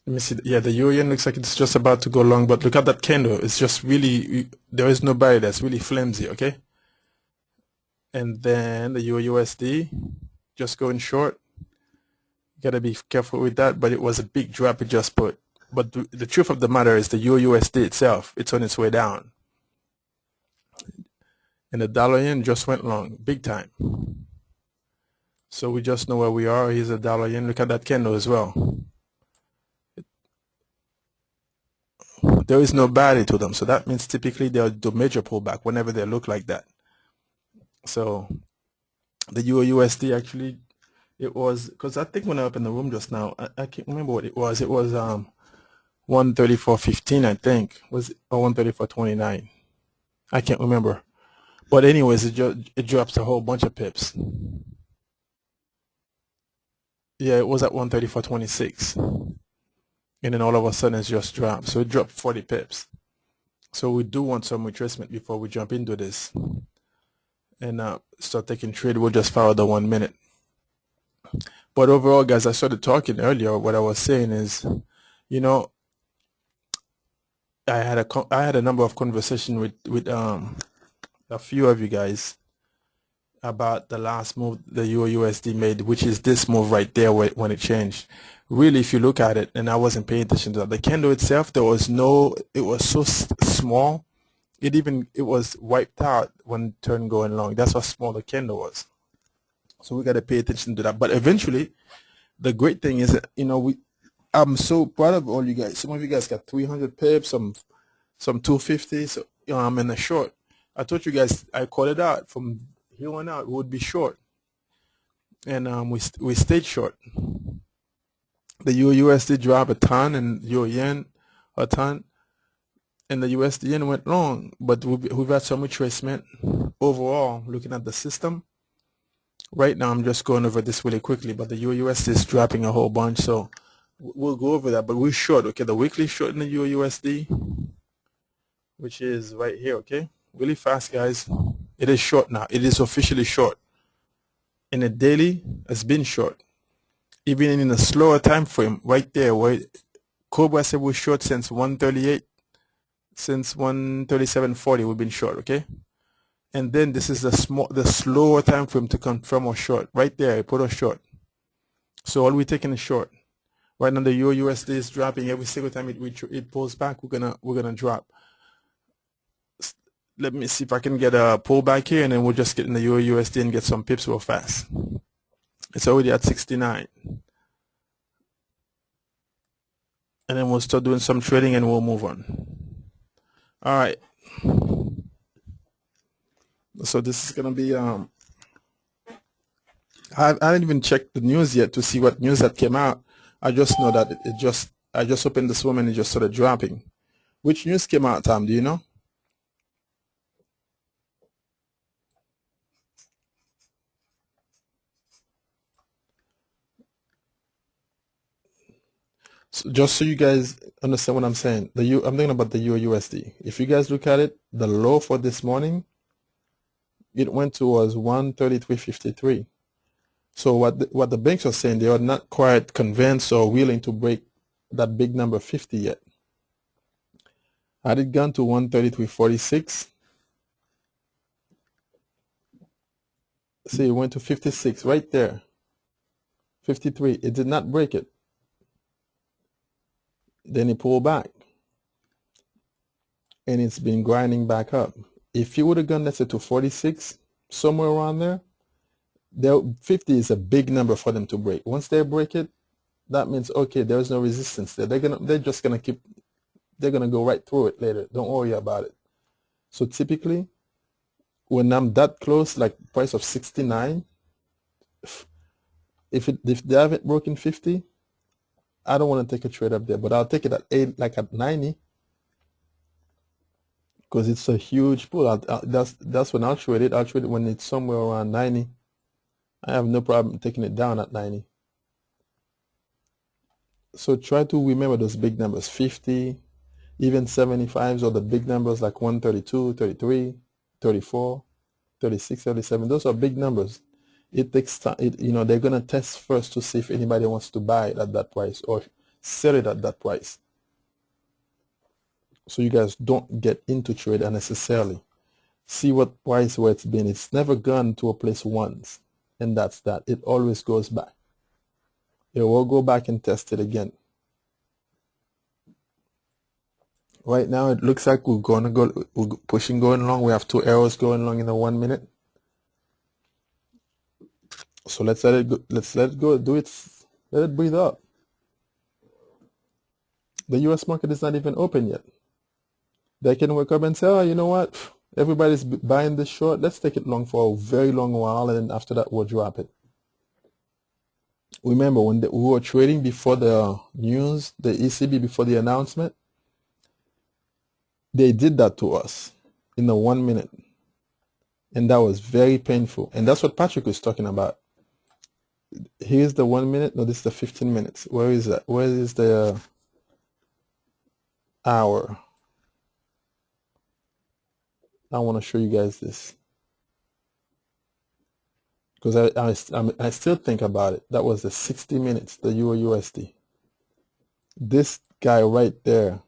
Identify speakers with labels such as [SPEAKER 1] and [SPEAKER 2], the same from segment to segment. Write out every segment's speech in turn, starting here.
[SPEAKER 1] Let me see. Yeah, the euro yen looks like it's just about to go long, but look at that candle. It's just really, there is no buy. That's really flimsy, okay? And then the euro USD just going short. Gotta be careful with that, but it was a big drop it just put. But the truth of the matter is the euro USD itself, it's on its way down. And the dollar yen just went long, big time. So we just know where we are. Here's a dollar yen. Look at that candle as well. There is no body to them. So that means typically they'll do major pullback whenever they look like that. So the euro USD actually, it was, because I think when I opened the room just now, I can't remember what it was. It was 134.15, I think, was it, or 134.29. I can't remember. But anyways, it drops a whole bunch of pips. Yeah, it was at 134.26. And then all of a sudden it's just dropped. So it dropped 40 pips. So we do want some retracement before we jump into this and start taking trade. We'll just follow the 1 minute. But overall, guys, I started talking earlier. What I was saying is, you know, I had a number of conversations with a few of you guys about the last move the euro USD made, which is this move right there when it changed. Really, if you look at it, and I wasn't paying attention to that, the candle itself, it was so small. It was wiped out when turn going long. That's how small the candle was. So we got to pay attention to that. But eventually, the great thing is that, I'm so proud of all you guys. Some of you guys got 300 pips, some 250. So I'm in a short. I told you guys, I called it out from here on out. We would be short, and we stayed short. The euro USD dropped a ton, and euro yen a ton, and the USD yen went long. But we've had some retracement overall. Looking at the system right now, I'm just going over this really quickly. But the euro USD is dropping a whole bunch, so we'll go over that. But we're short. Okay, the weekly short in the euro USD, which is right here. Okay, really fast, guys. It is short now. It is officially short. In a daily, it's been short. Even in a slower time frame, right there, where Cobra said we're short since 138, since 137.40, we've been short, okay? And then this is the slower time frame to confirm or short. Right there, I put a short. So all we're taking is short. Right now, the euro USD is dropping every single time it pulls back. We're gonna drop. Let me see if I can get a pullback here, and then we'll just get in the euro USD and get some pips real fast. It's already at 69. And then we'll start doing some trading and we'll move on. All right. So this is gonna be I didn't even check the news yet to see what news that came out. I just know that I just opened this room and it just started dropping. Which news came out, Tom? Do you know? So just so you guys understand what I'm saying, I'm thinking about the euro USD. If you guys look at it, the low for this morning, it went towards 133.53. So what the banks are saying, they are not quite convinced or willing to break that big number 50 yet. Had it gone to 133.46, see, it went to 56 right there, 53. It did not break it. Then it pulled back, and it's been grinding back up. If you would have gone, let's say, to 46, somewhere around there, 50 is a big number for them to break. Once they break it, that means, okay, there's no resistance there. They're just gonna go right through it later. Don't worry about it. So typically, when I'm that close, like price of 69, if they haven't broken 50, I don't want to take a trade up there, but I'll take it at 8, like at 90, because it's a huge pull. That's when I'll trade it. I'll trade it when it's somewhere around 90. I have no problem taking it down at 90. So try to remember those big numbers, 50, even 75s, or the big numbers like 132, 33, 34, 36, 37. Those are big numbers. It takes time. They're gonna test first to see if anybody wants to buy it at that price, or sell it at that price. So you guys don't get into trade unnecessarily. See what price where it's been. It's never gone to a place once, and that's that. It always goes back. It will go back and test it again. Right now, it looks like we're pushing going along. We have 2 arrows going along in the 1 minute. So let's let it go. Let's let it go. Do it. Let it breathe up. The U.S. market is not even open yet. They can wake up and say, oh, you know what? Everybody's buying this short. Let's take it long for a very long while, and then after that, we'll drop it. Remember when we were trading before the news, the ECB before the announcement, they did that to us in the 1 minute. And that was very painful. And that's what Patrick was talking about. Here's the 1 minute. No, this is the 15 minutes. Where is that? Where is the hour? I want to show you guys this. Because I still think about it. That was the 60 minutes, the Euro USD. This guy right there,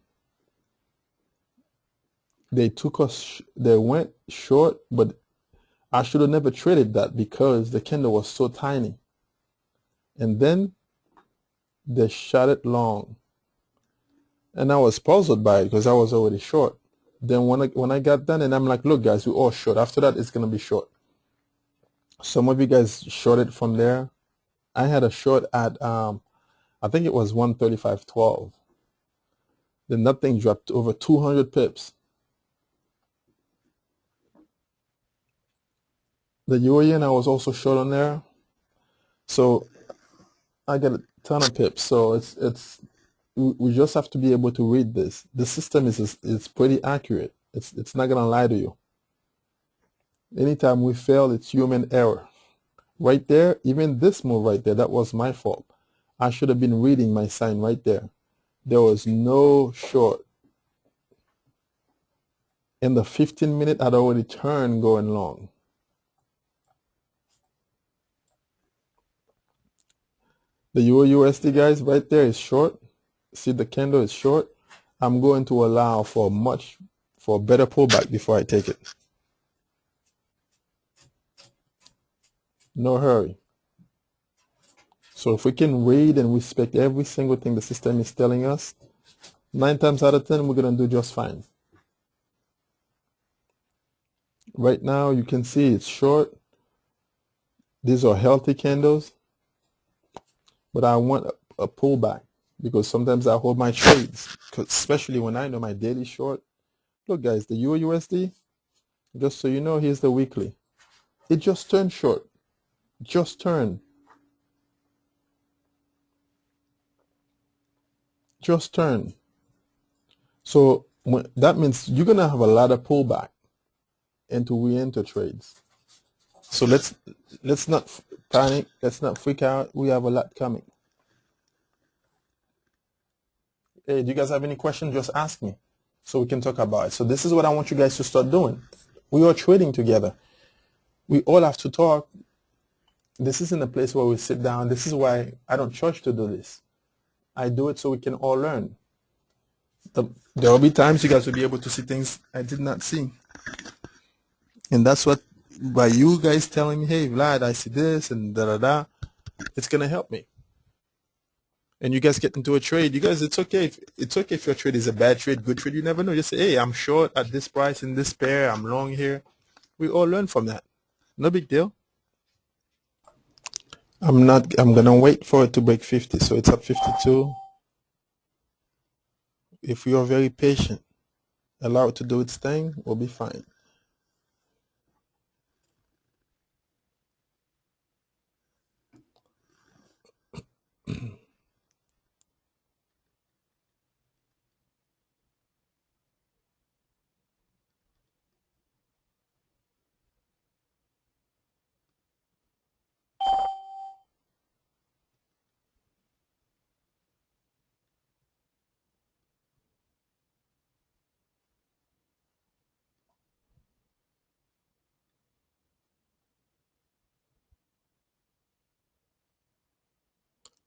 [SPEAKER 1] they took us, they went short, but I should have never traded that because the candle was so tiny. And then they shot it long. And I was puzzled by it because I was already short. Then when I got done, and I'm like, look guys, we're all short. After that, it's going to be short. Some of you guys shorted from there. I had a short at, I think it was 135.12. Then that thing dropped over 200 pips. The Euro I was also short on there. So I got a ton of pips. So we just have to be able to read this. The system is pretty accurate. It's not gonna lie to you. Anytime we fail, it's human error. Right there, even this move right there, that was my fault. I should have been reading my sign right there. There was no short. In the 15 minute, I'd already turned going long. The Euro USD guys right there is short. See the candle is short. I'm going to allow for a better pullback before I take it. No hurry. So if we can read and respect every single thing the system is telling us, 9 times out of 10, we're going to do just fine. Right now, you can see it's short. These are healthy candles. But I want a pullback because sometimes I hold my trades, especially when I know my daily short. Look, guys, the Euro USD, just so you know, here's the weekly. It just turned short. Just turned. Just turned. So that means you're going to have a lot of pullback into re-enter trades. So let's not panic. Let's not freak out. We have a lot coming. Hey, do you guys have any questions? Just ask me so we can talk about it. So this is what I want you guys to start doing. We are trading together. We all have to talk. This isn't a place where we sit down. This is why I don't charge to do this. I do it so we can all learn. There will be times you guys will be able to see things I did not see. And that's what, by you guys telling me, hey, Vlad, I see this and da-da-da, it's going to help me. And you guys get into a trade. You guys, it's okay. It's okay if your trade is a bad trade, good trade. You never know. Just say, hey, I'm short at this price in this pair. I'm long here. We all learn from that. No big deal. I'm going to wait for it to break 50. So it's at 52. If we are very patient, allow it to do its thing, we'll be fine.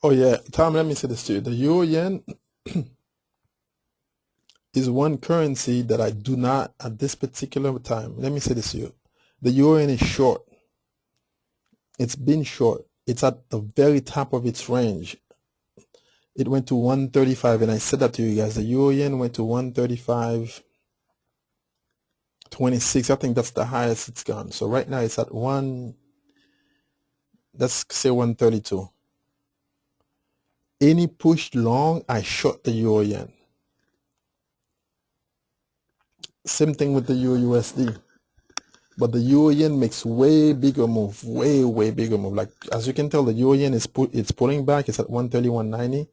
[SPEAKER 1] Oh yeah, Tom, let me say this to you. The euro yen is one currency that I do not at this particular time. Let me say this to you. The euro yen is short. It's been short. It's at the very top of its range. It went to 135, and I said that to you guys. The euro yen went to 135.26. I think that's the highest it's gone. So right now it's at let's say 132. Any push long, I short the euro yen. Same thing with the euro USD. But the euro yen makes way bigger move, way bigger move. Like as you can tell, the euro yen it's pulling back. It's at 131.90,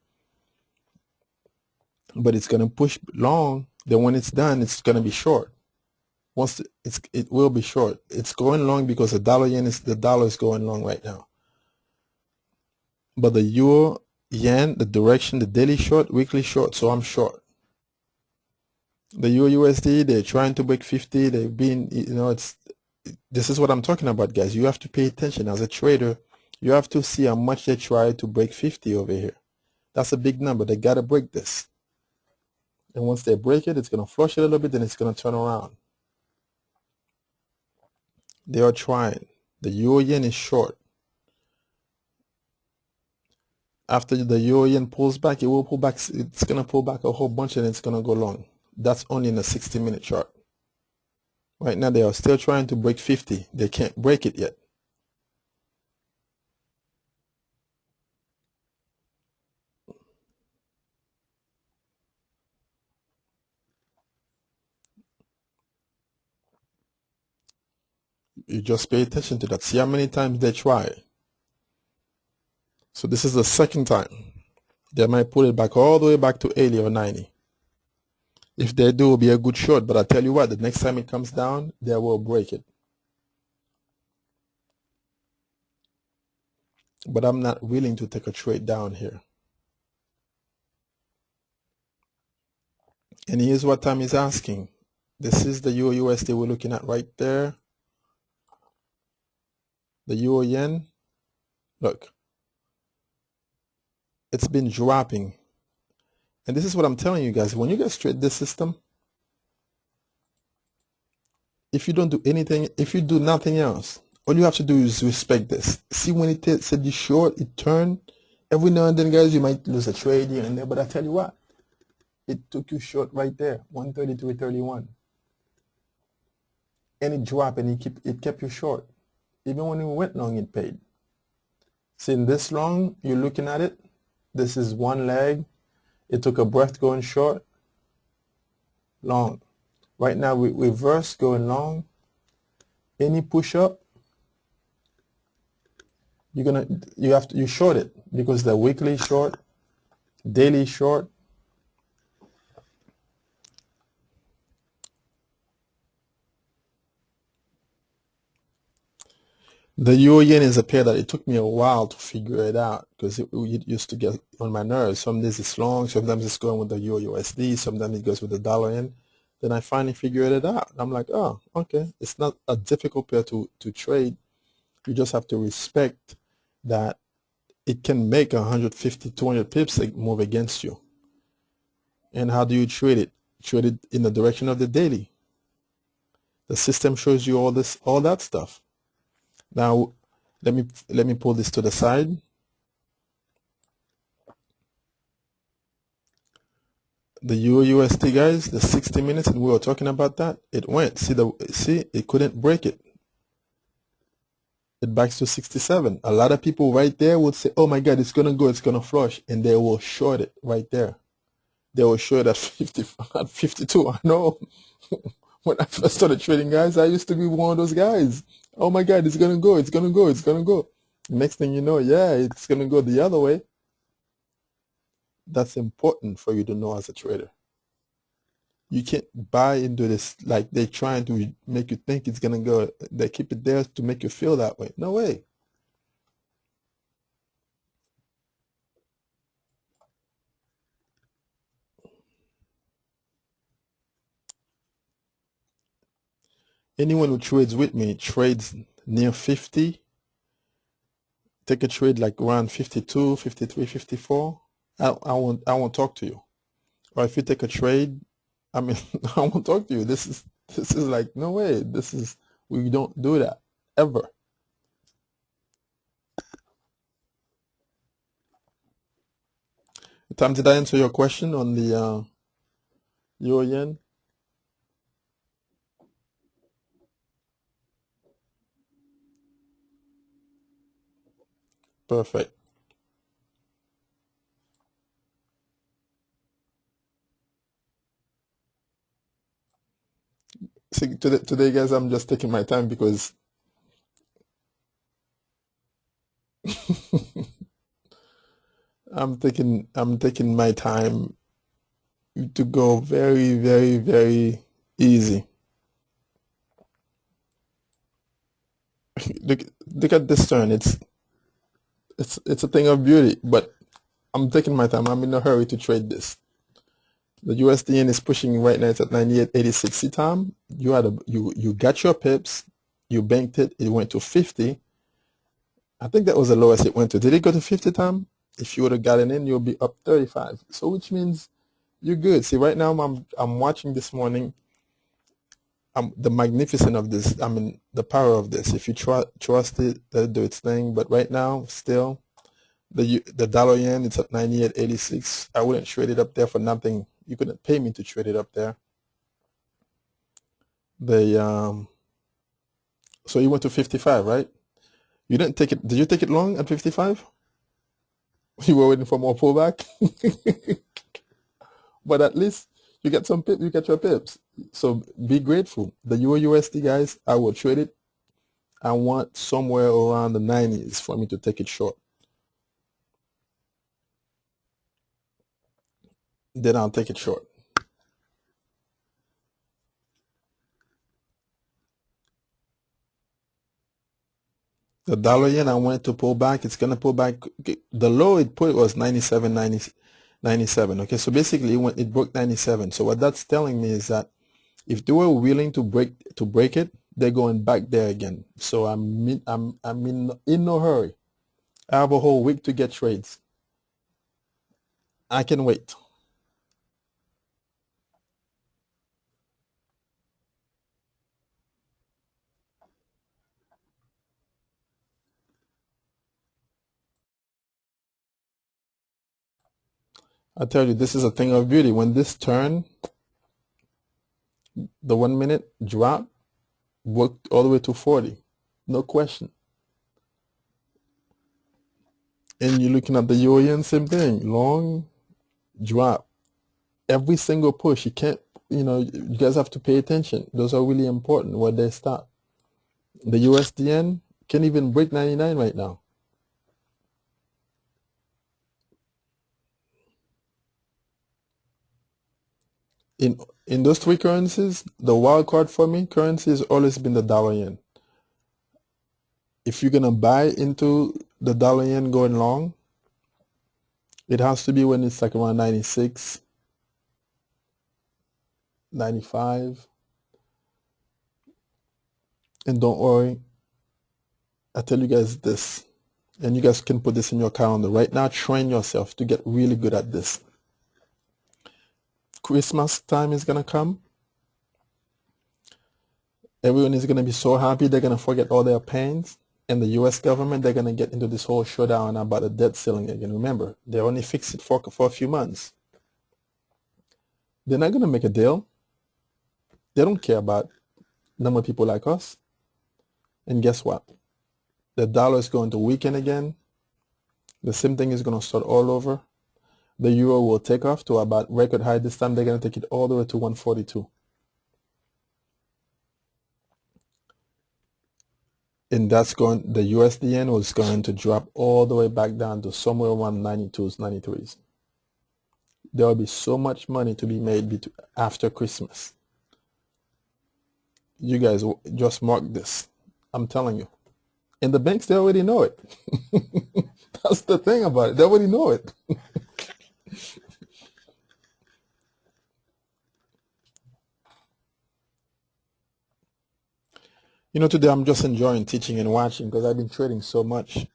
[SPEAKER 1] but it's gonna push long. Then when it's done, it's gonna be short. It will be short. It's going long because the dollar is going long right now. But the euro yen, the direction, the daily short, weekly short. So I'm short. The euro USD, they're trying to break 50. They've been, this is what I'm talking about, guys. You have to pay attention as a trader. You have to see how much they try to break 50 over here. That's a big number. They got to break this. And once they break it, it's going to flush it a little bit, then it's going to turn around. They are trying. The euro yen is short. After the euro yen pulls back, it will pull back. It's going to pull back a whole bunch and it's going to go long. That's only in a 60-minute chart. Right now, they are still trying to break 50. They can't break it yet. You just pay attention to that. See how many times they try. So this is the second time. They might pull it back all the way back to 80 or 90. If they do, it'll be a good short. But I tell you what, the next time it comes down, they will break it. But I'm not willing to take a trade down here. And here's what Tom is asking. This is the Euro USD we're looking at right there. The Euro Yen. Look. It's been dropping. And this is what I'm telling you guys. When you guys trade this system, if you don't do anything, if you do nothing else, all you have to do is respect this. See when it said you short, it turned. Every now and then, guys, you might lose a trade here and there. But I tell you what, it took you short right there, 132.31. And it dropped and it kept you short. Even when you went long, it paid. Seeing this long, you're looking at it. This is one leg. It took a breath going short, long. Right now, we reverse going long. Any push up, you short it because the weekly short, daily short. The euro yen is a pair that it took me a while to figure it out because it used to get on my nerves. Some days it's long, sometimes it's going with the euro USD, sometimes it goes with the dollar yen. Then I finally figured it out. I'm like, oh, okay. It's not a difficult pair to trade. You just have to respect that it can make 150, 200 pips move against you. And how do you trade it? Trade it in the direction of the daily. The system shows you all that stuff. Now, let me pull this to the side. The Euro USD, guys, the 60 minutes, and we were talking about that. It went. See, it couldn't break it. It backs to 67. A lot of people right there would say, "Oh my God, it's gonna go, it's gonna flush," and they will short it right there. They will short at 50, at 52. I know. When I first started trading, guys, I used to be one of those guys. Oh my God, it's gonna go, it's gonna go, it's gonna go. Next thing you know, yeah, it's gonna go the other way. That's important for you to know as a trader. You can't buy into this like they're trying to make you think it's gonna go. They keep it there to make you feel that way. No way. Anyone who trades with me trades near 50 take a trade like around 52, 53, 54, I won't talk to you. Or if you take a trade, I mean, I won't talk to you. This is like no way. We don't do that ever. Tom, did I answer your question on the euro yen? Perfect. See, today, guys, I'm just taking my time because I'm taking my time to go very, very, very easy. Look at this turn. It's a thing of beauty, but I'm taking my time. I'm in a hurry to trade this. The USDN is pushing right now. It's at 98.86. See, Tom, you got your pips, you banked it. It went to 50. I think that was the lowest it went to. Did it go to 50, Tom? If you would have gotten in, you'll be up 35. So which means you're good. See, right now I'm watching this morning. The magnificence of this. I mean, the power of this. If you trust it, let it do its thing. But right now, still, the dollar yen, it's at 98.86. I wouldn't trade it up there for nothing. You couldn't pay me to trade it up there. So you went to 55, right? You didn't take it. Did you take it long at 55? You were waiting for more pullback, but at least you get some pips. You get your pips. So be grateful. The Euro USD guys, I will trade it. I want somewhere around the 90s for me to take it short. Then I'll take it short. The dollar yen, I want it to pull back. It's gonna pull back. The low it put was 97, 90, 97. Okay, so basically it broke 97. So what that's telling me is that if they were willing to break it, they're going back there again. So I'm in no hurry. I have a whole week to get trades. I can wait. I tell you, this is a thing of beauty. When this turn, the 1 minute drop worked all the way to 40. No question. And you're looking at the euro yen, same thing. Long drop. Every single push, you can't, you guys have to pay attention. Those are really important where they stop. The USDN can't even break 99 right now. In those three currencies, the wild card for me currency has always been the dollar yen. If you're gonna buy into the dollar yen going long, it has to be when it's like around 96, 95. And don't worry, I tell you guys this, and you guys can put this in your calendar right now. Train yourself to get really good at this. Christmas time is gonna come. Everyone is gonna be so happy they're gonna forget all their pains. And the U.S. government, they're gonna get into this whole showdown about the debt ceiling again. Remember, they only fixed it for a few months. They're not gonna make a deal. They don't care about number of people like us. And guess what? The dollar is going to weaken again. The same thing is going to start all over. The euro will take off to about record high. This time they're going to take it all the way to 142. And the USDN was going to drop all the way back down to somewhere around 92s, 93s. There will be so much money to be made after Christmas. You guys just mark this. I'm telling you. And the banks, they already know it. That's the thing about it. They already know it. Today I'm just enjoying teaching and watching because I've been trading so much.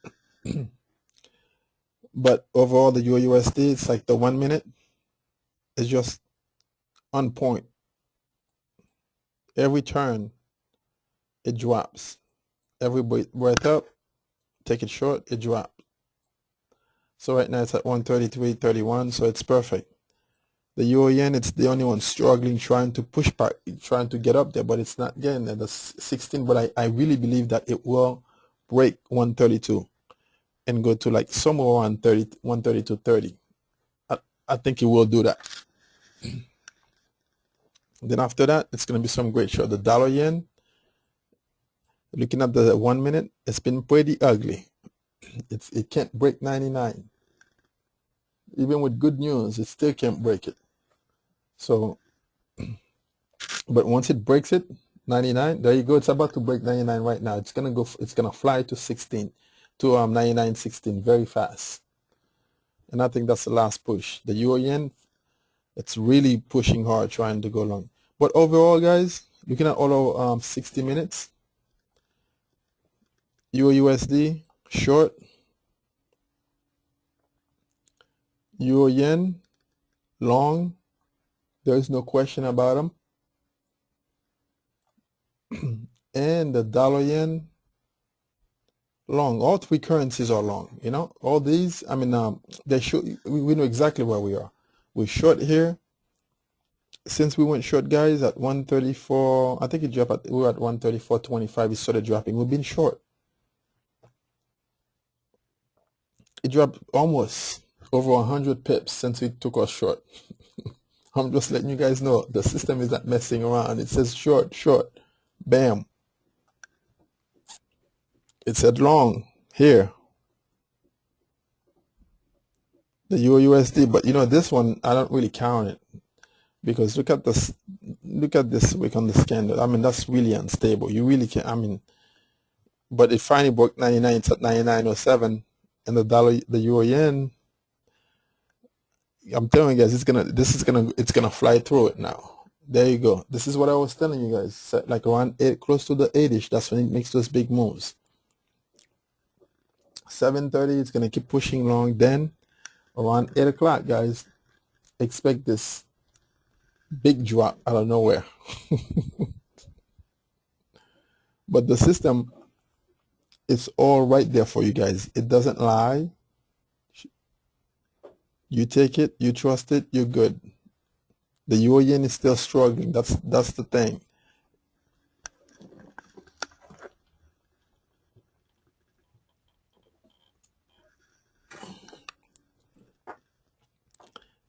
[SPEAKER 1] But overall, the USD, it's like the 1 minute is just on point. Every turn, it drops. Every breath up, take it short, it drops. So right now it's at 133.31, so it's perfect. The euro yen, it's the only one struggling, trying to push back, trying to get up there, but it's not getting there. The 16, but I really believe that it will break 132 and go to like somewhere around 30, 132.30. I think it will do that. Then after that, it's going to be some great shot. The dollar yen, looking at the 1 minute, it's been pretty ugly. It can't break 99. Even with good news, it still can't break it. So, but once it breaks it, 99, there you go. It's about to break 99 right now. It's gonna go. It's gonna fly to 16, to 99.16 very fast. And I think that's the last push. The euro yen, it's really pushing hard, trying to go long. But overall, guys, looking at all our 60 minutes, Euro USD short, Euro yen long. There is no question about them. And the dollar yen long. All three currencies are long. You know, all these. I mean, they show. We know exactly where we are. We're short here. Since we went short, guys, at 134, I think it dropped at, we were at 134.25. It started dropping. We've been short. It dropped almost over 100 pips since we took us short. I'm just letting you guys know the system is not messing around. It says short, short, bam. It said long here, the Euro USD, but you know this one I don't really count it because look at this, look at this week on the scan. I mean that's really unstable. You really can't. I mean, but it finally broke 99. It's at 99.07, and the dollar, the euro yen. I'm telling you guys, it's gonna fly through it now. There you go. This is what I was telling you guys. Like around close to the 8ish. That's when it makes those big moves. 7:30, it's gonna keep pushing long. Then around 8 o'clock, guys, expect this big drop out of nowhere. But the system is all right there for you guys. It doesn't lie. You take it, you trust it, you're good. The euro yen is still struggling. That's the thing.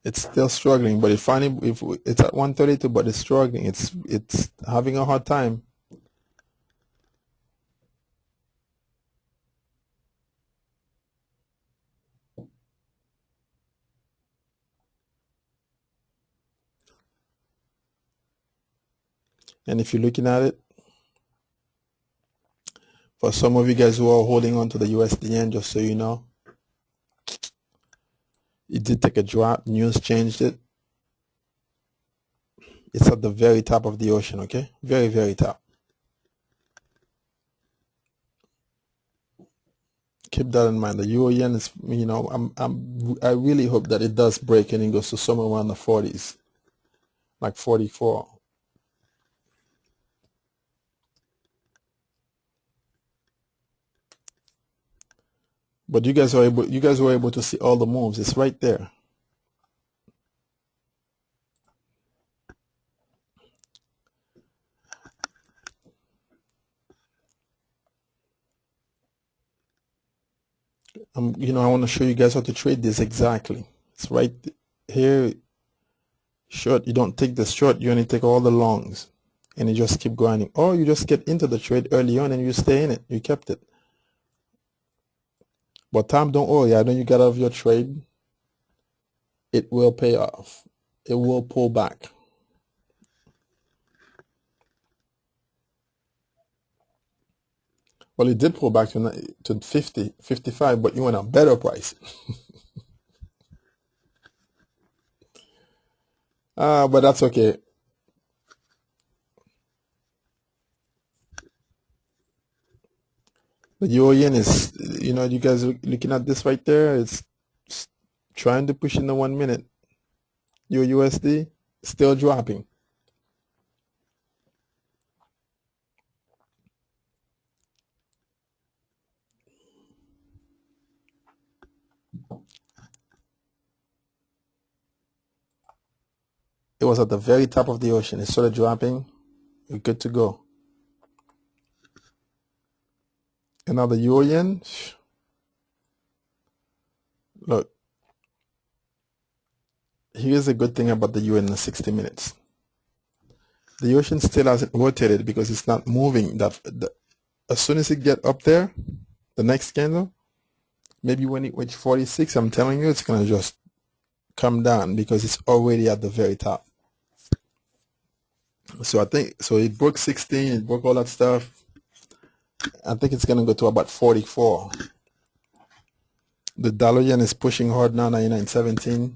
[SPEAKER 1] It's still struggling, but it's at 132, but it's struggling. It's having a hard time. And if you're looking at it, for some of you guys who are holding on to the USDN, just so you know, it did take a drop. News changed it. It's at the very top of the ocean, okay? Very, very top. Keep that in mind. The euro yen is, you know, I really hope that it does break and it goes to somewhere around the 40s, like 44. But you guys were able to see all the moves. It's right there. You know, I want to show you guys how to trade this exactly. It's right here. Short, you don't take the short, you only take all the longs, and you just keep grinding. Or you just get into the trade early on and you stay in it. You kept it. But Tom, don't worry. I know you got out of your trade. It will pay off. It will pull back. Well, it did pull back to 50, 55, but you went a better price. But that's okay. The euro yen is, you guys are looking at this right there. It's trying to push in the 1 minute. Euro USD still dropping. It was at the very top of the ocean. It started dropping. We're good to go. And now the euro yen, look, here's a good thing about the euro in the 60 minutes. The ocean still hasn't rotated because it's not moving. As soon as it get up there, the next candle, maybe when it reach 46, I'm telling you, it's gonna just come down because it's already at the very top. So I think so. It broke 16, it broke all that stuff. I think it's gonna go to about 44. The dollar yen is pushing hard now, 99.17.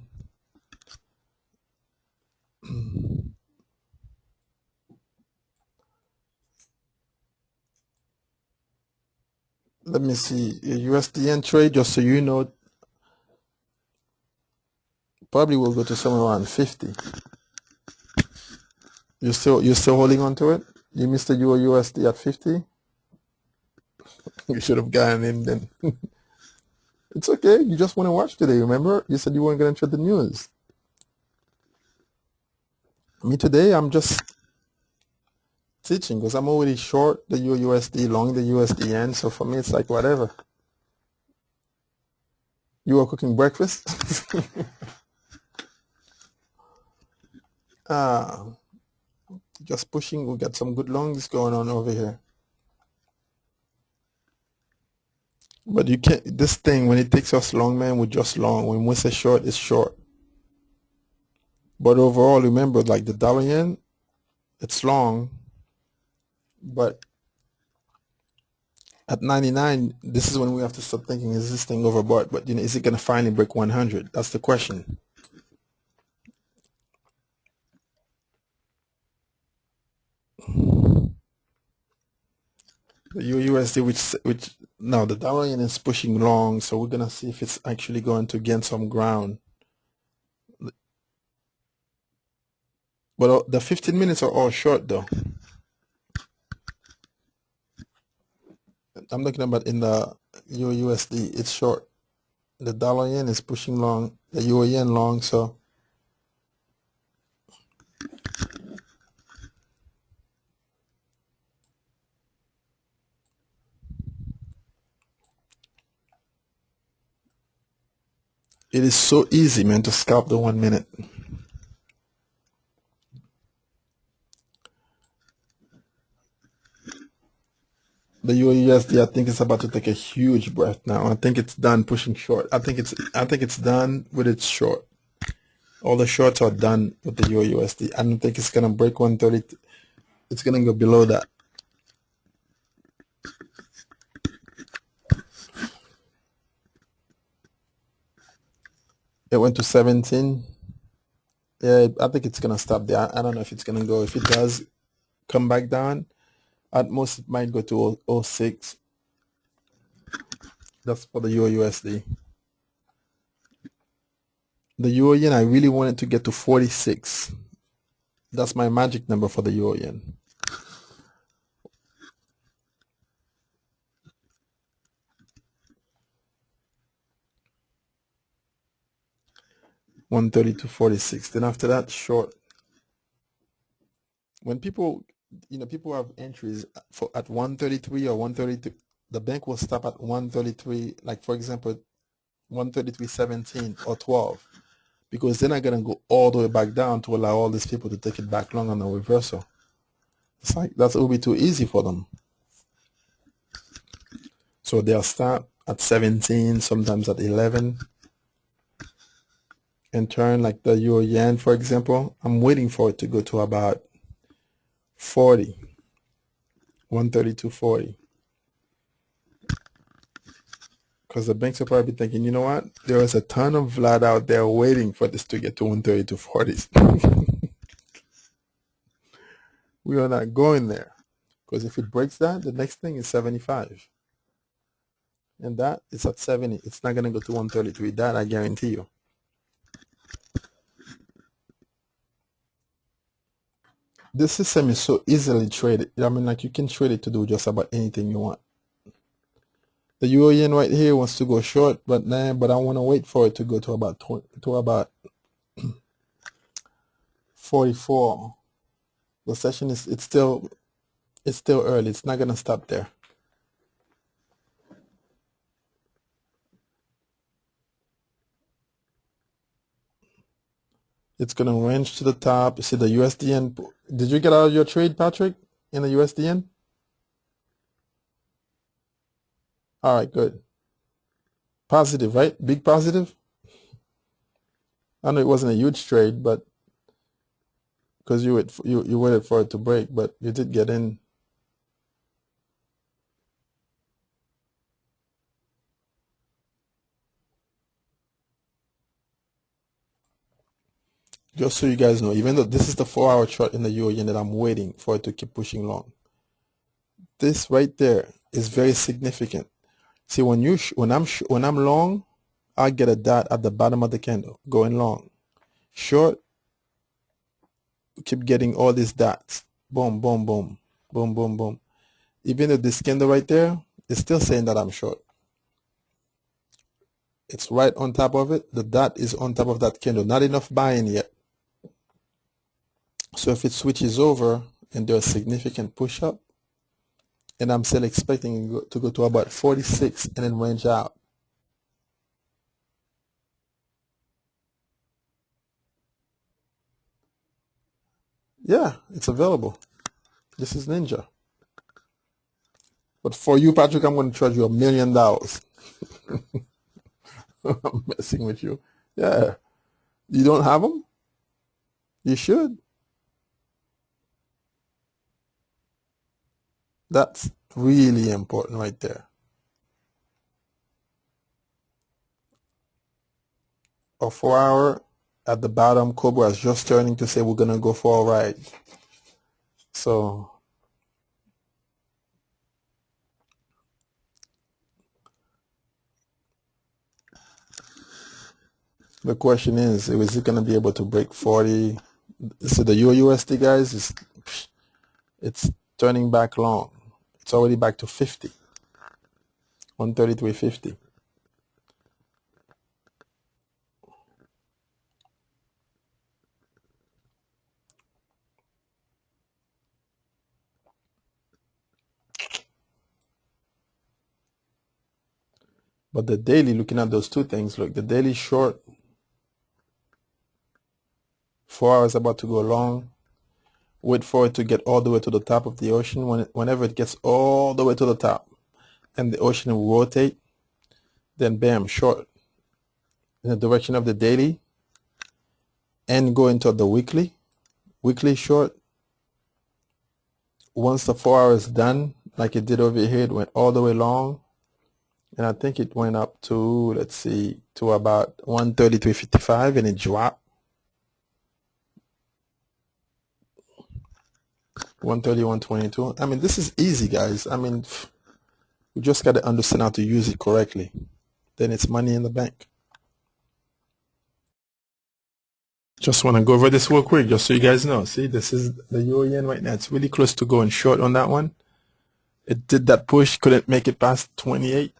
[SPEAKER 1] Let me see. USD trade, just so you know, probably will go to somewhere around 50. You're still holding on to it? You missed the Euro USD at 50? You should have gotten in then. It's okay. You just want to watch today, remember? You said you weren't going to trade the news. Me today, I'm just teaching because I'm already short the Euro USD, long the USD yen. So for me, it's like whatever. You are cooking breakfast? Ah, just pushing. We got some good longs going on over here. But you can't, this thing, when it takes us long, man, we're just long. When we say short, it's short. But overall, remember, like the dollar yen, it's long. But at 99, this is when we have to start thinking, is this thing overbought? But, is it going to finally break 100? That's the question. The USD, which now the dollar yen is pushing long, so we're gonna see if it's actually going to gain some ground. But the 15 minutes are all short though. I'm looking about in the Euro USD, it's short. The dollar yen is pushing long, the Euro yen long, so it is so easy, man, to scalp the 1 minute. The Euro USD, I think it's about to take a huge breath now. I think it's done pushing short. I think it's done with its short. All the shorts are done with the Euro USD. I don't think it's gonna break 130. It's gonna go below that. It went to 17. Yeah, I think it's gonna stop there. I don't know if it's gonna go. If it does come back down, at most it might go to 06. That's for the Euro USD. The Euro yen, I really wanted to get to 46. That's my magic number for the Euro yen. 130 to 46. Then after that, short. When people have entries for at 133 or 132, the bank will stop at 133. Like for example, 133.17 or 12, because they're not gonna go all the way back down to allow all these people to take it back long on the reversal. It's like it will be too easy for them. So they'll start at 17, sometimes at 11, and turn like the Euro yen, for example. I'm waiting for it to go to about 40, 132.40. Because the banks are probably thinking, you know what? There is a ton of Vlad out there waiting for this to get to 132.40. We are not going there. Because if it breaks that, the next thing is 75. And that is at 70. It's not gonna go to 133. That I guarantee you. This system is so easily traded. I mean, like you can trade it to do just about anything you want. The euro yen right here wants to go short, but I want to wait for it to go to about 44. The session is it's still early. It's not gonna stop there. It's gonna range to the top. You see the USDN. Did you get out of your trade, Patrick, in the USDN? All right, good. Positive, right? Big positive. I know it wasn't a huge trade, but because you waited for it to break, but you did get in. Just so you guys know, even though this is the 4-hour chart in the euro yen that I'm waiting for it to keep pushing long, this right there is very significant. See, when I'm long, I get a dot at the bottom of the candle going long. Short, keep getting all these dots. Boom, boom, boom, boom, boom, boom. Even though this candle right there is still saying that I'm short. It's right on top of it. The dot is on top of that candle. Not enough buying yet. So if it switches over and there's a significant push up, and I'm still expecting it to go to about 46 and then range out. Yeah, it's available. This is Ninja. But for you, Patrick, I'm going to charge you $1 million. I'm messing with you. Yeah. You don't have them? You should. That's really important right there. A 4-hour at the bottom, Cobra is just turning to say we're going to go for a ride. So the question is it going to be able to break 40? So the USD, guys, it's turning back long. It's already back to 50, 133.50. But the daily, looking at those two things, look, the daily short, 4 hours about to go long. Wait for it to get all the way to the top of the ocean. Whenever it gets all the way to the top and the ocean will rotate, then bam, short in the direction of the daily and go into the weekly short. Once the 4 hours done, like it did over here, it went all the way long. And I think it went up to, let's see, to about 133.55 and it dropped. 131.22. I mean, this is easy, guys. I mean, you just got to understand how to use it correctly. Then it's money in the bank. Just want to go over this real quick, just so you guys know. See, this is the euro yen right now. It's really close to going short on that one. It did that push, couldn't make it past 28.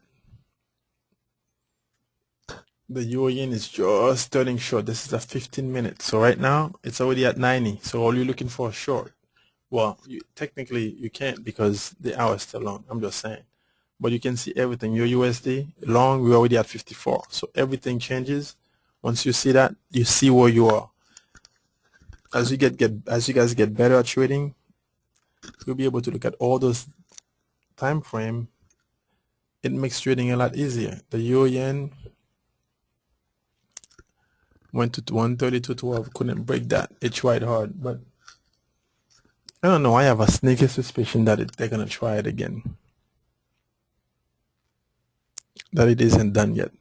[SPEAKER 1] The euro yen is just turning short. This is a 15 minutes. So right now, it's already at 90. So all you're looking for is short. Well, technically you can't because the hour is still long. I'm just saying. But you can see everything. Your USD long, we're already at 54. So everything changes. Once you see that, you see where you are. As you guys get better at trading, you'll be able to look at all those time frame. It makes trading a lot easier. The euro yen went to 132.12, couldn't break that. It tried hard, but I don't know. I have a sneaky suspicion that they're gonna try it again. That it isn't done yet.